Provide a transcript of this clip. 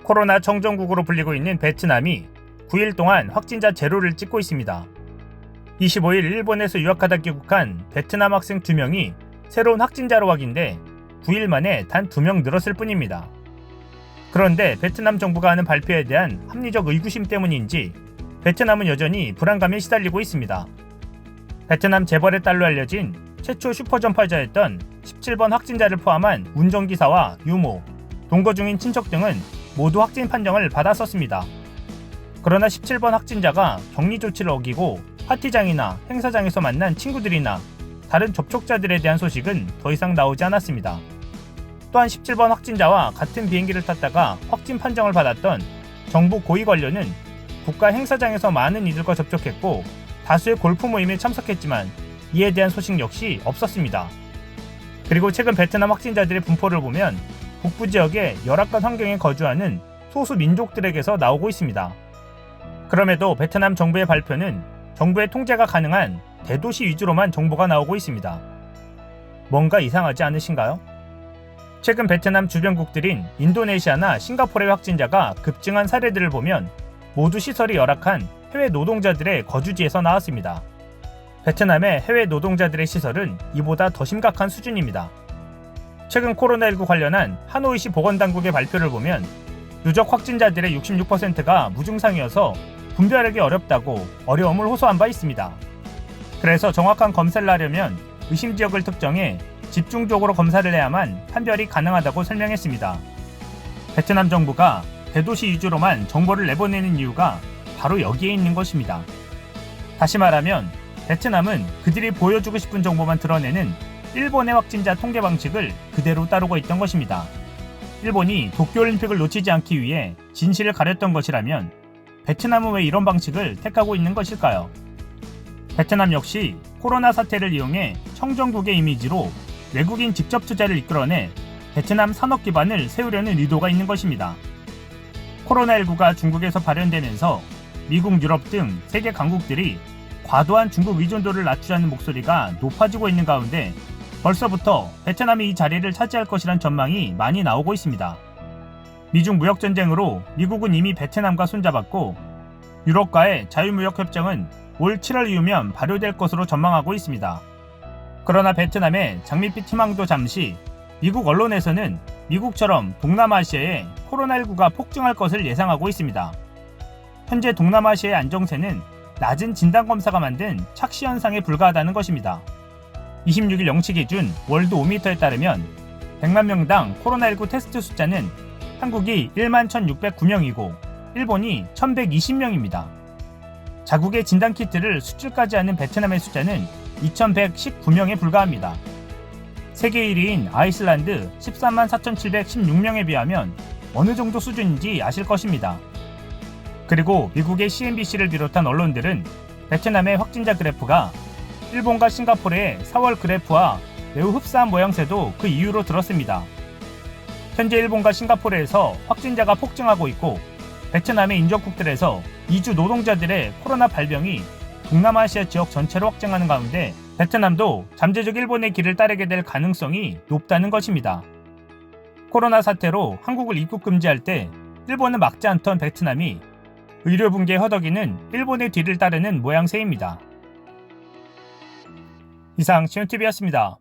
코로나 청정국으로 불리고 있는 베트남이 9일 동안 확진자 제로를 찍고 있습니다. 25일 일본에서 유학하다 귀국한 베트남 학생 2명이 새로운 확진자로 확인돼 9일 만에 단 2명 늘었을 뿐입니다. 그런데 베트남 정부가 하는 발표에 대한 합리적 의구심 때문인지 베트남은 여전히 불안감에 시달리고 있습니다. 베트남 재벌의 딸로 알려진 최초 슈퍼점퍼자였던 17번 확진자를 포함한 운전기사와 유모, 동거 중인 친척 등은 모두 확진 판정을 받았었습니다. 그러나 17번 확진자가 격리 조치를 어기고 파티장이나 행사장에서 만난 친구들이나 다른 접촉자들에 대한 소식은 더 이상 나오지 않았습니다. 또한 17번 확진자와 같은 비행기를 탔다가 확진 판정을 받았던 정부 고위 관료는 국가 행사장에서 많은 이들과 접촉했고 다수의 골프 모임에 참석했지만 이에 대한 소식 역시 없었습니다. 그리고 최근 베트남 확진자들의 분포를 보면 북부 지역의 열악한 환경에 거주하는 소수 민족들에게서 나오고 있습니다. 그럼에도 베트남 정부의 발표는 정부의 통제가 가능한 대도시 위주로만 정보가 나오고 있습니다. 뭔가 이상하지 않으신가요? 최근 베트남 주변국들인 인도네시아나 싱가포르의 확진자가 급증한 사례들을 보면 모두 시설이 열악한 해외 노동자들의 거주지에서 나왔습니다. 베트남의 해외 노동자들의 시설은 이보다 더 심각한 수준입니다. 최근 코로나19 관련한 하노이시 보건당국의 발표를 보면 누적 확진자들의 66%가 무증상이어서 분별하기 어렵다고 어려움을 호소한 바 있습니다. 그래서 정확한 검사를 하려면 의심 지역을 특정해 집중적으로 검사를 해야만 판별이 가능하다고 설명했습니다. 베트남 정부가 대도시 위주로만 정보를 내보내는 이유가 바로 여기에 있는 것입니다. 다시 말하면 베트남은 그들이 보여주고 싶은 정보만 드러내는 일본의 확진자 통계 방식을 그대로 따르고 있던 것입니다. 일본이 도쿄올림픽을 놓치지 않기 위해 진실을 가렸던 것이라면 베트남은 왜 이런 방식을 택하고 있는 것일까요? 베트남 역시 코로나 사태를 이용해 청정국의 이미지로 외국인 직접 투자를 이끌어내 베트남 산업 기반을 세우려는 의도가 있는 것입니다. 코로나19가 중국에서 발현되면서 미국, 유럽 등 세계 강국들이 과도한 중국 의존도를 낮추자는 목소리가 높아지고 있는 가운데 벌써부터 베트남이 이 자리를 차지할 것이란 전망이 많이 나오고 있습니다. 미중 무역전쟁으로 미국은 이미 베트남과 손잡았고 유럽과의 자유무역협정은 올 7월 이후면 발효될 것으로 전망하고 있습니다. 그러나 베트남의 장밋빛 희망도 잠시 미국 언론에서는 미국처럼 동남아시아에 코로나19가 폭증할 것을 예상하고 있습니다. 현재 동남아시아의 안정세는 낮은 진단검사가 만든 착시 현상에 불과하다는 것입니다. 26일 0시 기준 월드 5미터에 따르면 100만 명당 코로나19 테스트 숫자는 한국이 1만 1,609명이고 일본이 1,120명입니다. 자국의 진단키트를 수출까지 하는 베트남의 숫자는 2,119명에 불과합니다. 세계 1위인 아이슬란드 13만 4,716명에 비하면 어느 정도 수준인지 아실 것입니다. 그리고 미국의 CNBC를 비롯한 언론들은 베트남의 확진자 그래프가 일본과 싱가포르의 4월 그래프와 매우 흡사한 모양새도 그 이유로 들었습니다. 현재 일본과 싱가포르에서 확진자가 폭증하고 있고 베트남의 인접국들에서 이주 노동자들의 코로나 발병이 동남아시아 지역 전체로 확증하는 가운데 베트남도 잠재적 일본의 길을 따르게 될 가능성이 높다는 것입니다. 코로나 사태로 한국을 입국 금지할 때 일본은 막지 않던 베트남이 의료 붕괴에 허덕이는 일본의 뒤를 따르는 모양새입니다. 이상 시온TV였습니다.